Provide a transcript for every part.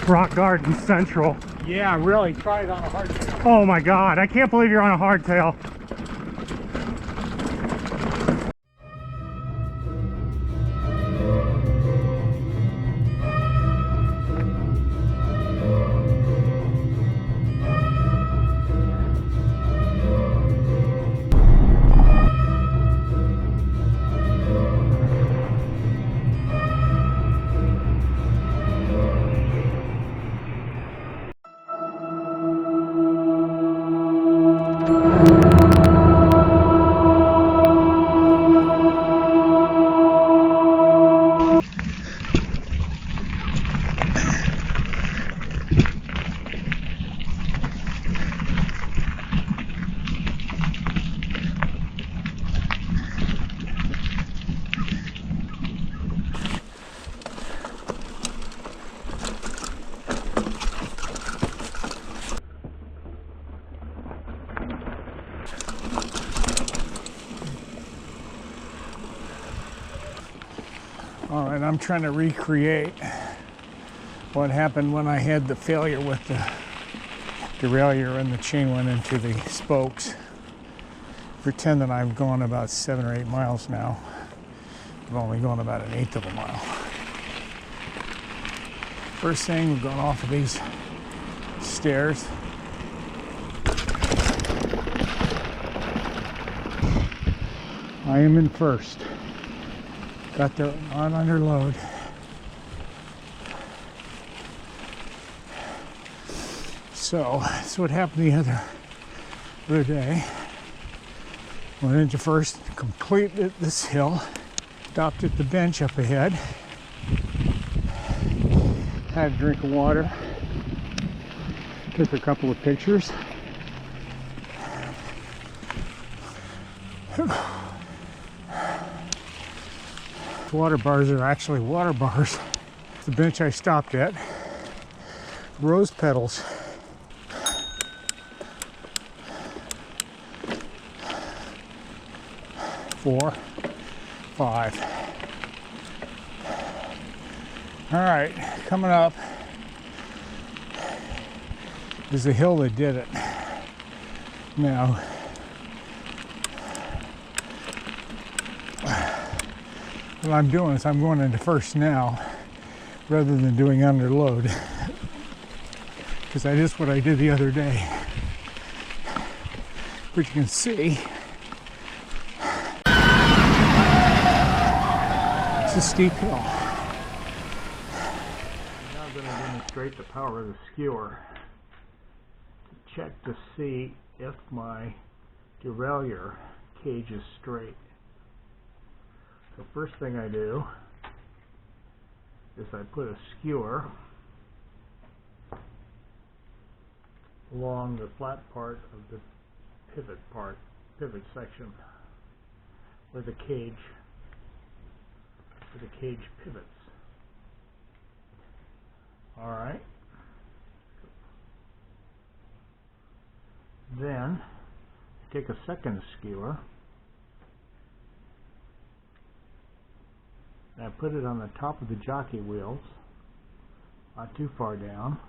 Rock Garden Central. Yeah, really. Try it on a hardtail. Oh my God, I can't believe you're on a hardtail. All right, I'm trying to recreate what happened when I had the failure with the derailleur and the chain went into the spokes. Pretend that I've gone about 7 or 8 miles now. I've only gone about 1/8 of a mile. First thing, we're going off of these stairs. I am in first. Got there on under load. So that's what happened the other day. Went into first, completed this hill, stopped at the bench up ahead, had a drink of water, took a couple of pictures. Water bars are actually water bars. The bench I stopped at, rose petals. Four, 5. All right, coming up is the hill that did it. Now, what I'm doing is I'm going into first now rather than doing under load, because that is what I did the other day. But you can see it's a steep hill. Now I'm going to demonstrate the power of the skewer to check to see if my derailleur cage is straight. The first thing I do is I put a skewer along the flat part of the pivot section where the cage pivots. All right. Then take a second skewer. I put it on the top of the jockey wheels, not too far down,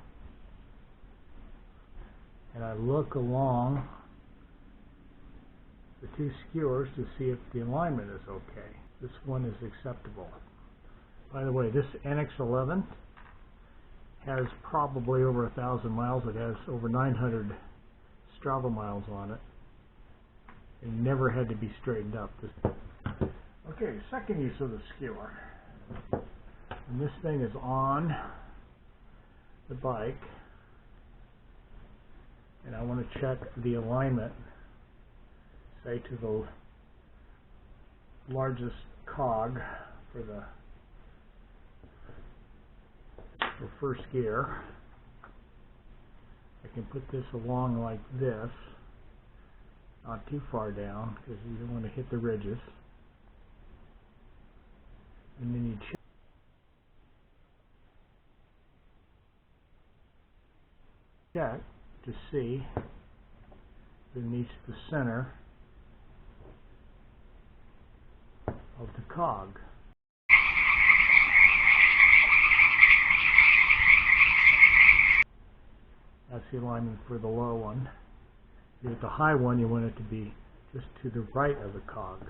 and I look along the 2 skewers to see if the alignment is okay. This one is acceptable. By the way, this NX11 has probably over 1,000 miles. It has over 900 Strava miles on it. It never had to be straightened up. Okay, second use of the skewer. And this thing is on the bike, and I want to check the alignment, say to the largest cog for first gear. I can put this along like this, not too far down because you don't want to hit the ridges. And then you check to see if it meets the center of the cog. the alignment for the low one. With the high one, you want it to be just to the right of the cog.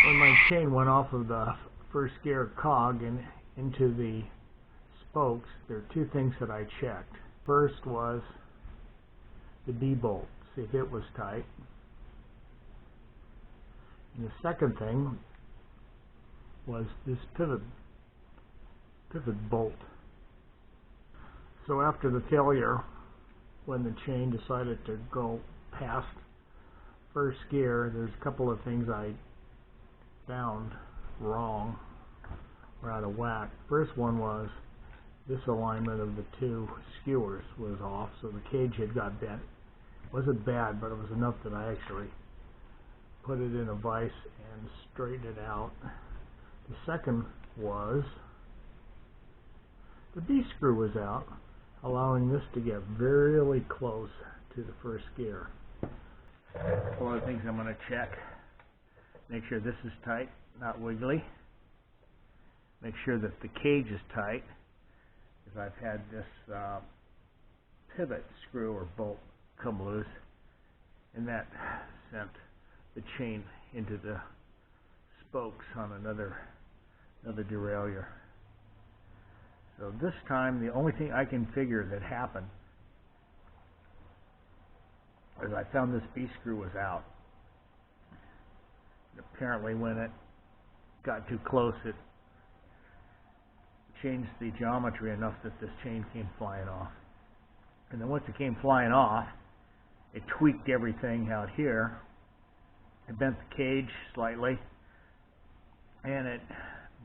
When my chain went off of the first gear cog and into the spokes, there are two things that I checked. First was the D-bolt, see if it was tight. And the second thing was this pivot bolt. So after the failure, when the chain decided to go past first gear, there's a couple of things I found wrong or out of whack. First one was this alignment of the two skewers was off, so the cage had got bent. It wasn't bad, but it was enough that I actually put it in a vise and straightened it out. The second was the B screw was out, allowing this to get really close to the first gear. A couple of things I'm going to check. Make sure this is tight, not wiggly. Make sure that the cage is tight, because I've had this pivot screw or bolt come loose, and that sent the chain into the spokes on another derailleur. So this time, the only thing I can figure that happened is I found this B screw was out. Apparently when it got too close, it changed the geometry enough that this chain came flying off. And then once it came flying off, it tweaked everything out here. It bent the cage slightly, and it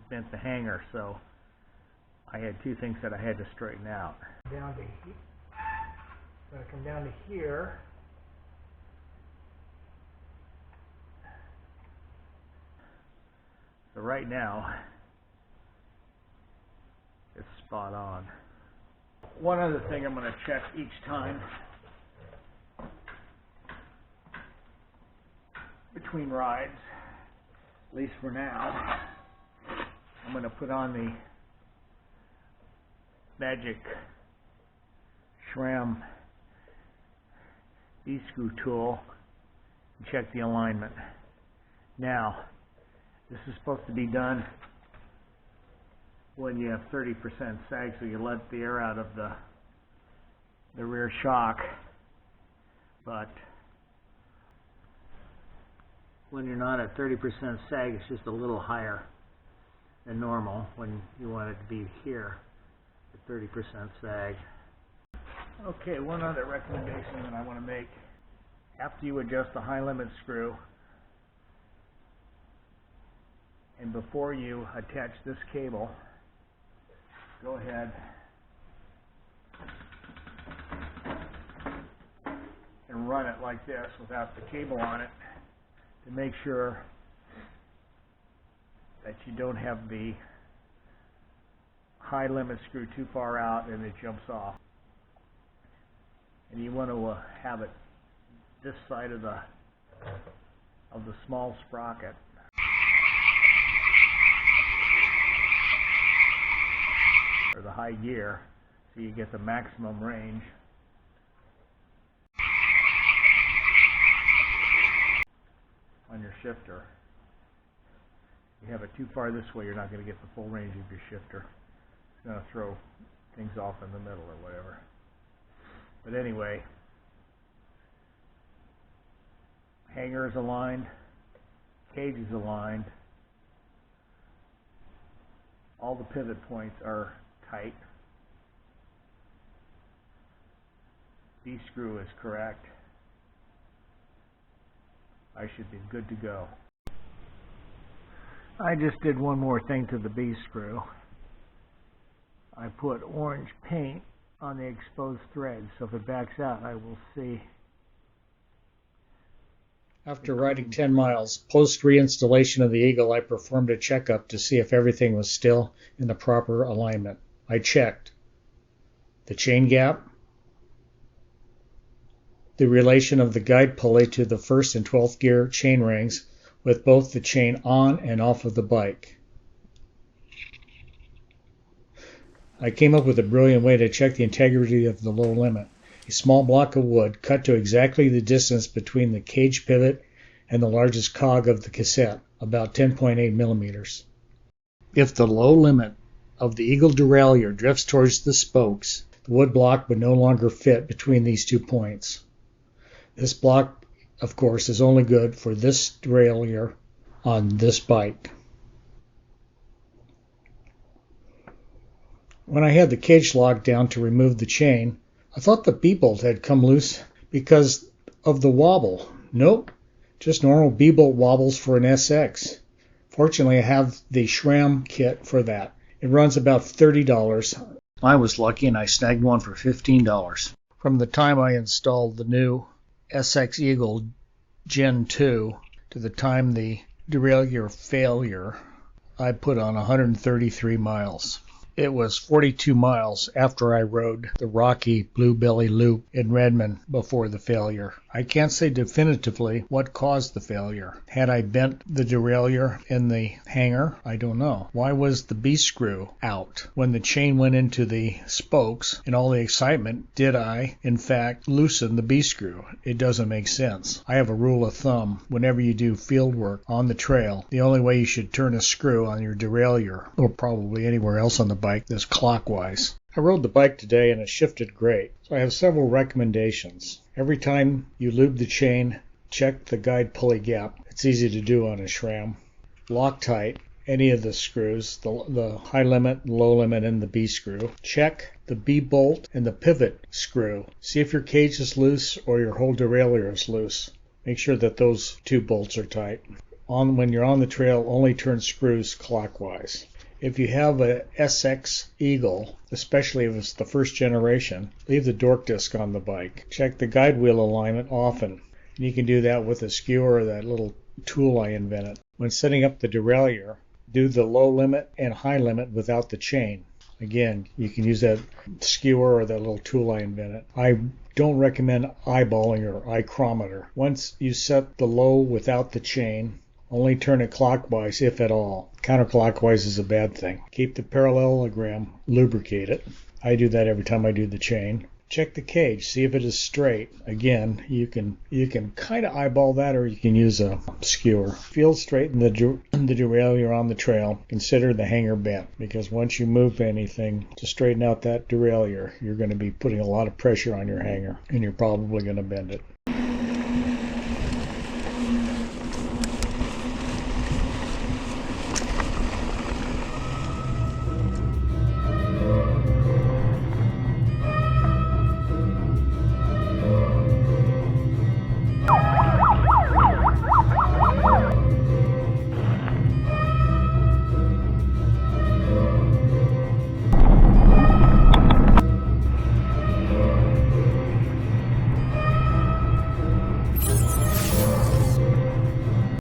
bent the hanger, so I had two things that I had to straighten out. Down to here. So I come down to here. So right now, it's spot on. One other thing I'm going to check each time between rides, at least for now, I'm going to put on the magic SRAM E-screw tool and check the alignment. Now, this is supposed to be done when you have 30% sag, so you let the air out of the rear shock. But when you're not at 30% sag, it's just a little higher than normal when you want it to be here at 30% sag. Okay, one other recommendation that I want to make. After you adjust the high limit screw, and before you attach this cable, go ahead and run it like this without the cable on it to make sure that you don't have the high limit screw too far out and it jumps off. And you want to have it this side of the small sprocket. Or the high gear, so you get the maximum range. On your shifter. If you have it too far this way, you're not going to get the full range of your shifter. It's going to throw things off in the middle or whatever. But anyway, hanger is aligned, cage is aligned, all the pivot points are tight. B screw is correct. I should be good to go. I just did one more thing to the B screw. I put orange paint on the exposed thread, so if it backs out, I will see After riding 10 miles, post-reinstallation of the Eagle, I performed a checkup to see if everything was still in the proper alignment. I checked the chain gap, the relation of the guide pulley to the 1st and 12th gear chain rings with both the chain on and off of the bike. I came up with a brilliant way to check the integrity of the low limit. A small block of wood cut to exactly the distance between the cage pivot and the largest cog of the cassette, about 10.8 millimeters. If the low limit of the Eagle derailleur drifts towards the spokes, the wood block would no longer fit between these 2 points. This block, of course, is only good for this derailleur on this bike. When I had the cage locked down to remove the chain, I thought the B-bolt had come loose because of the wobble. Nope, just normal B-bolt wobbles for an SX. Fortunately, I have the SRAM kit for that. It runs about $30. I was lucky and I snagged one for $15. From the time I installed the new SX Eagle Gen 2 to the time the derailleur failure, I put on 133 miles. It was 42 miles after I rode the rocky Bluebelly Loop in Redmond before the failure. I can't say definitively what caused the failure. Had I bent the derailleur in the hanger? I don't know. Why was the B-screw out? When the chain went into the spokes, in all the excitement, did I, in fact, loosen the B-screw? It doesn't make sense. I have a rule of thumb. Whenever you do field work on the trail, the only way you should turn a screw on your derailleur, or probably anywhere else on the bike, is clockwise. I rode the bike today and it shifted great, so I have several recommendations. Every time you lube the chain, check the guide pulley gap. It's easy to do on a SRAM. Loctite any of the screws, the high limit, low limit, and the B screw. Check the B bolt and the pivot screw. See if your cage is loose or your whole derailleur is loose. Make sure that those 2 bolts are tight. When you're on the trail, only turn screws clockwise. If you have a SX Eagle, especially if it's the 1st generation, leave the dork disc on the bike. Check the guide wheel alignment often. You can do that with a skewer or that little tool I invented. When setting up the derailleur, do the low limit and high limit without the chain. Again, you can use that skewer or that little tool I invented. I don't recommend eyeballing or ichrometer. Once you set the low without the chain, only turn it clockwise, if at all. Counterclockwise is a bad thing. Keep the parallelogram, lubricate it. I do that every time I do the chain. Check the cage, see if it is straight. Again, you can kind of eyeball that, or you can use a skewer. Field straighten the derailleur on the trail. Consider the hanger bent, because once you move anything to straighten out that derailleur, you're going to be putting a lot of pressure on your hanger, and you're probably going to bend it.